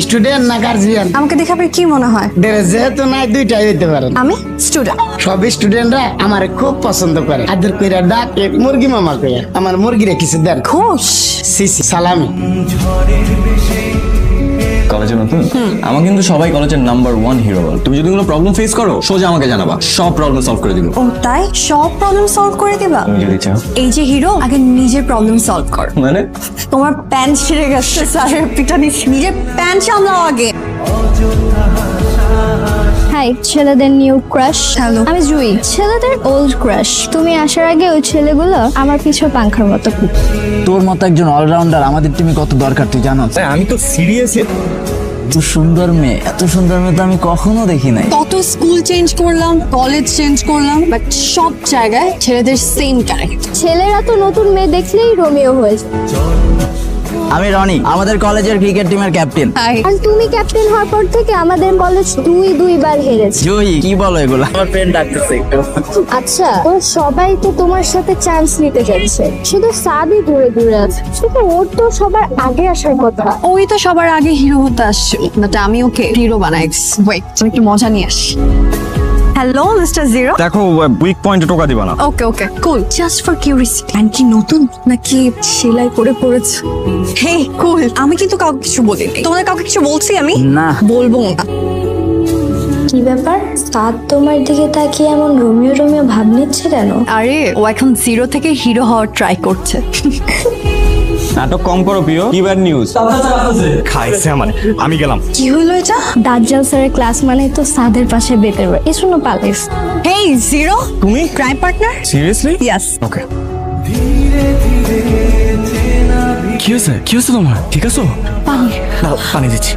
Student না guardian? আমাকে দেখে আপনার কি মনে হয়? যেহেতু নাই দুইটাই হইতে পারেন। আমি স্টুডেন্ট। সব স্টুডেন্টরা আমার খুব পছন্দ করে, আদর কইরা ডাকে মুরগি মামা কইয়া। আমার মুরগিরে কিছু দেন। ঘোষ সিসি সালামি। কলেজে নতুন, আমার কিন্তু সবাই কলেজের নাম্বার 1 হিরো বল। তুমি যদি কোনো প্রবলেম ফেস করো সোজা আমাকে জানাবা, সব প্রবলেম সলভ করে দিব। ও তাই? সব প্রবলেম সলভ করে দিবা? তুমি যদি চাও। এই যে হিরো, আগে নিজের প্রবলেম সলভ কর। মানে তোমার প্যান্ট ছিঁড়ে গেছে, স্যারের পিটানি, নিজের প্যান্ট সামলাও আগে। হাই, ছেলেদের নিউ ক্রাশ। হ্যালো, আমি জুই, ছেলেদের ওল্ড ক্রাশ। তুমি আসার আগে ওই ছেলেগুলো আমার পিছু পাংখার মতো। তোর মতো একজন অলরাউন্ডার আমাদের টিমে কত দরকার তুই জানো? আমি তো সিরিয়াস। এত সুন্দর মেয়ে, এত সুন্দর মেয়ে তো আমি কখনো দেখি নাই। কত স্কুল চেঞ্জ করলাম, কলেজ চেঞ্জ করলাম, বাট সব জায়গায় ছেলেদের সেম ক্যারেক্টার। ছেলেরা তো নতুন মেয়ে দেখলেই রোমিও হয়ে যায়। আমি রনি, আমাদের কলেজের ক্রিকেট টিমের ক্যাপ্টেন। আর তুমি ক্যাপ্টেন হওয়ার পর থেকে আমাদের কলেজ দুইবার হেরেছে। জয়ী, কি বলো এগুলা? আমার ফ্রেন্ড ডাকতেছে একটু। আচ্ছা, ওরা সবাই তো তোমার সাথে চান্স নিতে যাচ্ছে, শুধু সাদই দূরে দূরে আছে। শুধু ওর তো সবার আগে আসার কথা। ওই তো সবার আগে হিরো হতে আসছে, বাট আমি ওকে হিরো বানাই। ওয়েট, আমি একটু মজা নিয়ে আসি। Hello mister zero. দেখো উইক পয়েন্টে টোকা দিবা না। ওকে ওকে কুল, জাস্ট ফর কিউরিওসিটি। প্যান্ট কি নতুন নাকি সেলাই করে পড়েছে? হে কুল, আমি কিন্তু কাউকে কিছু বলিনি। তোমাদের কাউকে কিছু বলছি আমি? না। বলবো না। কি ব্যাপার, সাদ তোমার দিকে তাকিয়ে এমন রোমিও রোমিও ভাব নিচ্ছে কেন? আরে ও এখন জিরো থেকে হিরো হওয়ার ট্রাই করছে। নাটক কম করো প্রিয়। কি ব্যাড নিউজ? খাইছে আমার। আমি গেলাম। কি হলো এটা? দাজ্জাল স্যারের ক্লাস মানে তো সাদের পাশে বেতের বাড়ি, এজন্য পালিস। হেই জিরো, তুমি ক্রাইম পার্টনার? সিরিয়াসলি? ইয়েস। ওকে। কি হয়েছে? কি হয়েছে তোমার? ঠিক আছো? পানি। পানি দিচ্ছি।